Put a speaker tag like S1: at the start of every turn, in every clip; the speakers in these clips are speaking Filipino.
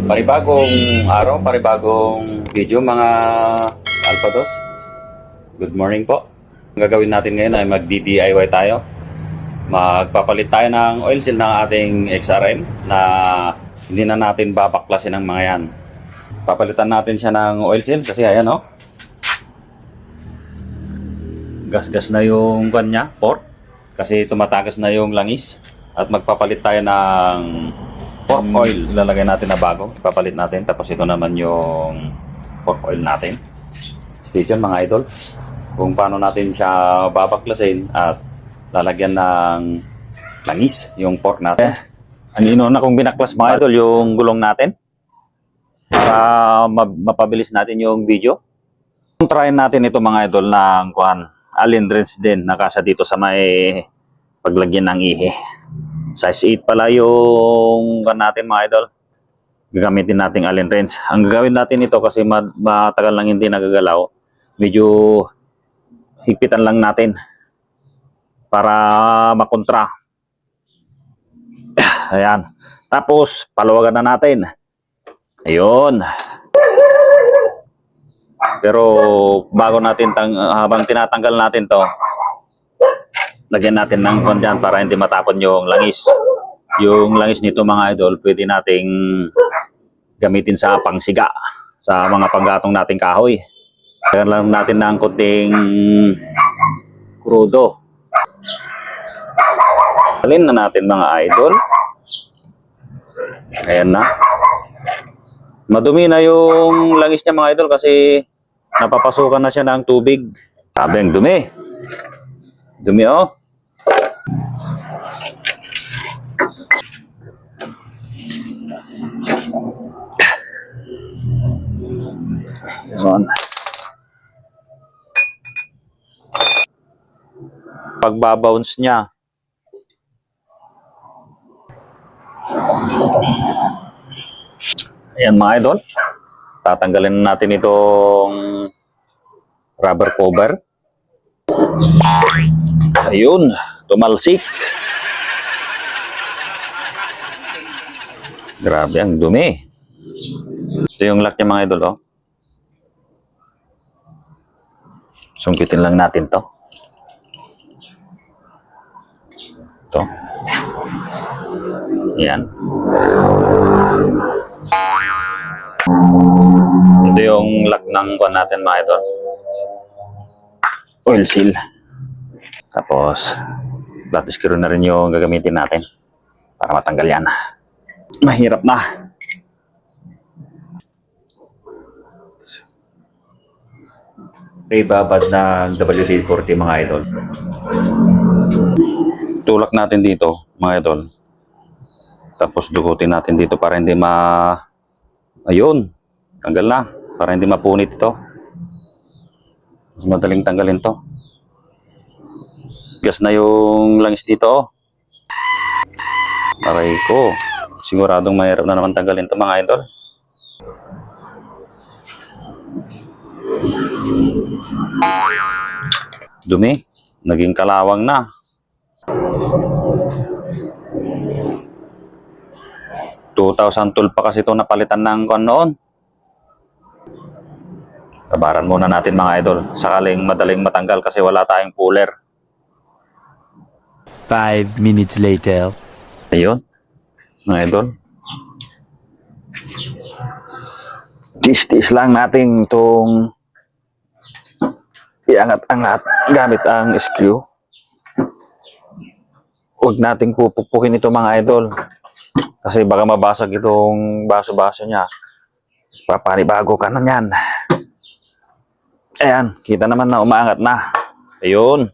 S1: Panibagong araw, panibagong video mga Alpados. Good morning po. Ang gagawin natin ngayon ay mag-DIY tayo. Magpapalit tayo ng oil seal ng ating XRM na hindi na natin babaklasin ng mga yan. Papalitan natin siya ng oil seal kasi ayan o. Gas-gas na yung kanya, port. Kasi tumatagas na yung langis. At magpapalit tayo ng pork oil. Ilalagay natin na bago. Ipapalit natin. Tapos ito naman yung pork oil natin. Stay tuned mga idol. Kung paano natin siya babaklasin at lalagyan ng langis yung pork natin. Anino na kung binaklas mga idol yung gulong natin. Para mapabilis natin yung video. Try natin ito mga idol ng allen wrench din. Nakasa dito sa may paglagyan ng ihe. Size 8 pala yung natin mga idol. Gagamitin natin allen wrench. Ang gagawin natin ito kasi matagal lang hindi nagagalaw. Medyo higpitan lang natin para makontra. Ayan. Tapos paluwagan na natin. Ayun. Pero bago natin habang tinatanggal natin to, lagyan natin ng kondyan para hindi matapon yung langis. Yung langis nito mga idol, pwede nating gamitin sa pangsiga, sa mga panggatong nating kahoy. Lagyan lang natin ng kunting krudo. Alin na natin mga idol. Ayan na. Madumi na yung langis niya mga idol kasi napapasukan na siya ng tubig. Sabi ang dumi. Dumi oh. Ayan. Pagbabounce niya. Ayan mga idol. Tatanggalin natin itong rubber cover. Ayun, tumalsik. Grabe ang dumi. Ito yung lock niya mga idol oh. Sungkitin lang natin to. Ito. Yan. Ito yung lock ng natin mga idol. Oil seal. Tapos flat screw na rin yung gagamitin natin para matanggal yan. Mahirap na. Ibabad ng WD-40 mga idol. Tulak natin dito mga idol. Tapos dukutin natin dito para hindi ayun, tanggal na. Para hindi mapunit ito. Mas madaling tanggalin to. Gas na yung langis dito oh. Aray ko. Siguradong mahirap na naman tanggalin to mga idol. Dumi. Naging kalawang na. $2,012 pa kasi ito napalitan ng noon. Tabaran muna natin mga idol. Sakaling madaling matanggal kasi wala tayong puller.
S2: 5 minutes later.
S1: Ayun. Mga idol. Tiis-tiis lang natin itong iangat-angat gamit ang screw. Huwag nating pupukin ito mga idol. Kasi baka mabasag itong baso-baso niya. Papanibago ka na yan. Ayan, kita naman na umaangat na. Ayun.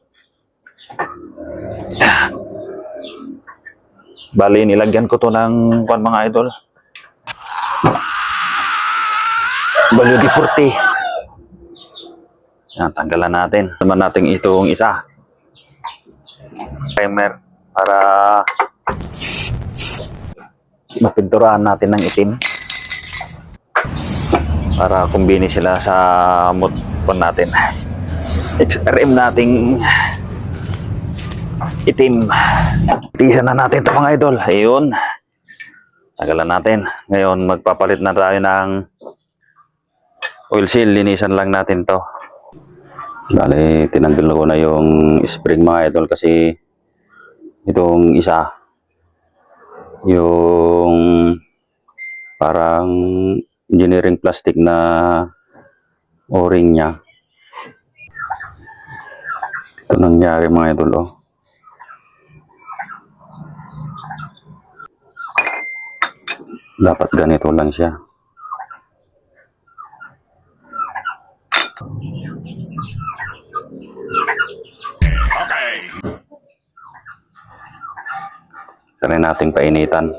S1: Bali, nilagyan ko to ng mga idol. WD-40. Yan, tanggalan natin. Naman natin itong isa. Primer para mapinturahan natin ng itim. Para kumbini sila sa mood natin. XRM nating itim. Tisan na natin ito mga idol. Ayun. Tagalan natin. Ngayon, magpapalit na tayo ng oil seal. Linisan lang natin to. Bale, tinanggal ko na yung spring mga idol kasi itong isa, yung parang engineering plastic na o-ring niya. Ito nangyari mga idol, oh. Dapat ganito lang siya. Try nating painitan.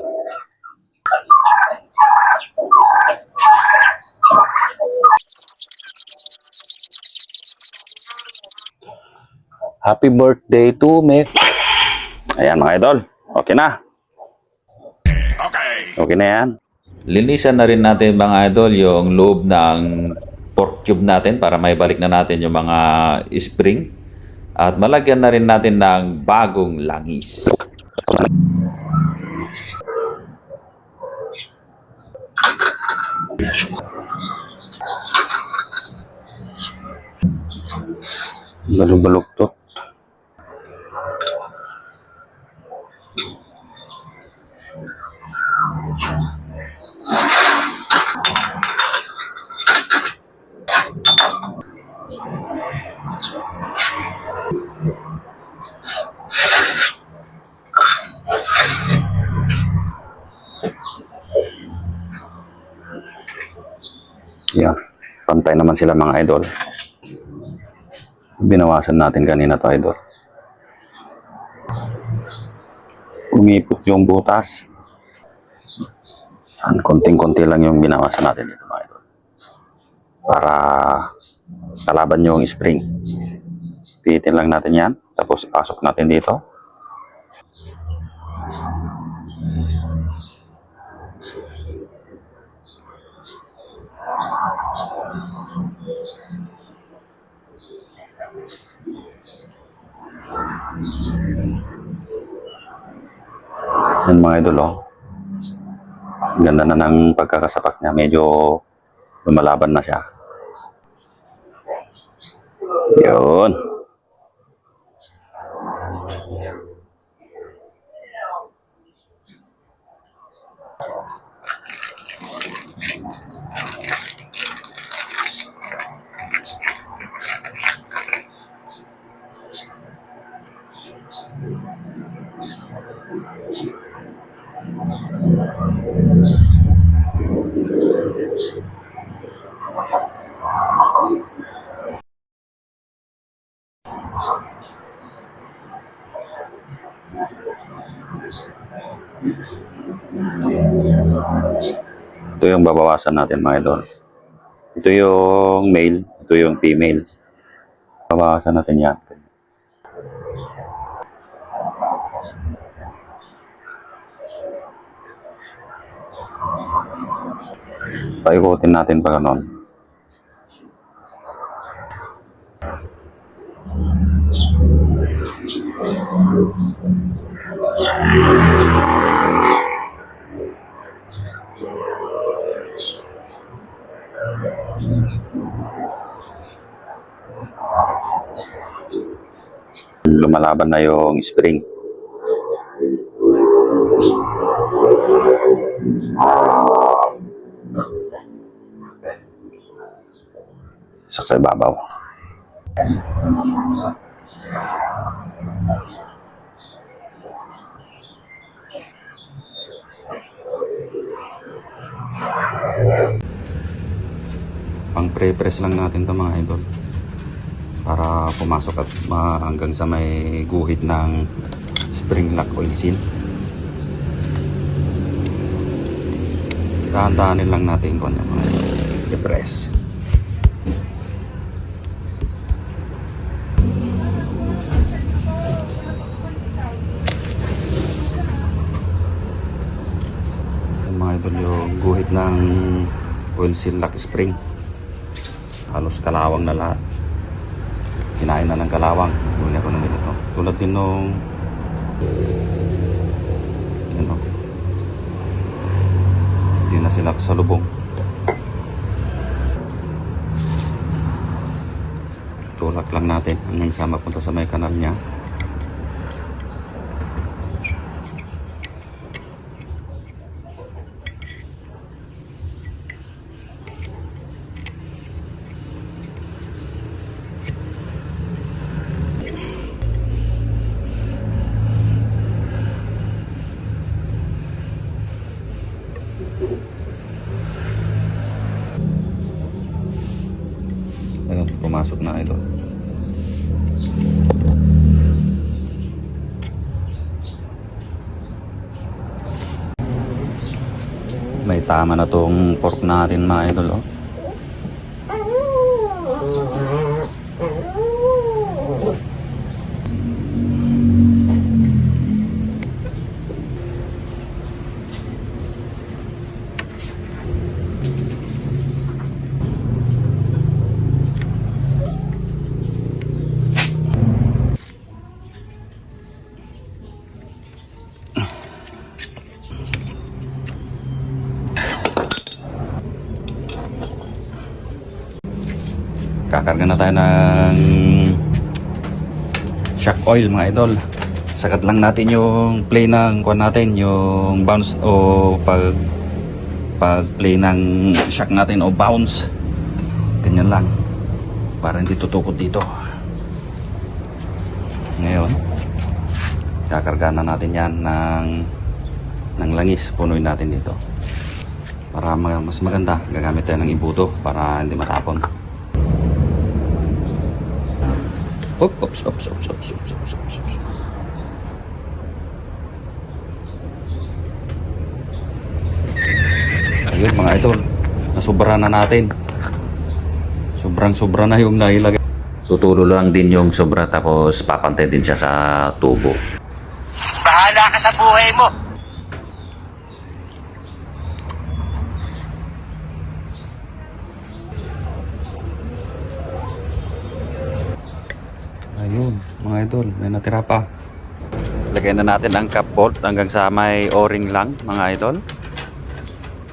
S1: Happy birthday to me. Ayan mga idol. Okay na. Okay na yan. Linisan na rin natin mga idol yung loob ng pork tube natin para may balik na natin yung mga spring. At malagyan na rin natin ng bagong langis. Balog-balugtot. Yan. Pantay naman sila mga idol. Binawasan natin kanina to idol. Umipot yung butas. Konting-konti lang yung binawasan natin dito mga idol. Para kalaban yung spring. Pihitin lang natin yan. Tapos ipasok natin dito. Yan mga idol, oh. Ganda na ng pagkakasapak niya. Medyo lumalaban na siya. Yun. Ito yung babawasan natin mga idol. Ito yung male, ito yung female. Babawasan natin yan. Paikutin natin pa ganon. Lumalaban na yung spring. Sa ibabaw. Pang pre-press lang natin to mga idol para pumasok at hanggang sa may guhit ng spring lock oil seal. Dahan-dahanin lang natin kung ano mga i-press. Mga idol, yung guhit ng oil seal lock spring halos kalawang na lahat. Kinain na ng kalawang. Huli ako ng ganito. Tulad din nung ano, Hindi na sila kasalubong. Tulak lang natin hanggang sa mapunta sa may kanal niya. Ayun, pumasok na idol. May tama na tong pork natin mga idol. Oh. Kakarga na tayo ng shock oil mga idol. Sakat lang natin yung play ng kuwan natin, yung bounce o pag play ng shock natin o bounce. Ganyan lang para hindi tutukod dito. Ngayon kakarga na natin yan ng langis. Punuin natin dito para mas maganda. Gagamit tayo ng imbuto para hindi matapon. Oops. Ayun mga idol, nasubra na natin. Sobrang-sobra na yung nailagay. Tutulo lang din yung sobra tapos papantay din siya sa tubo.
S3: Bahala ka sa buhay mo.
S1: Ayun, mga idol, may natira pa. Lagay na natin ang cap bolt hanggang sa may o-ring lang, mga idol.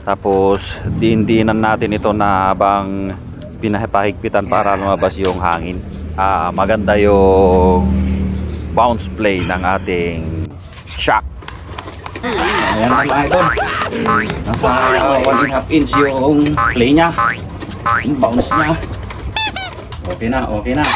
S1: Tapos, diin-diinan natin ito na habang pinahigpitan para lumabas yung hangin. Maganda yung bounce play ng ating shock. Ayan na mga idol. Nasa 1.5 inch yung play niya. Yung bounce niya. Okay na, okay na.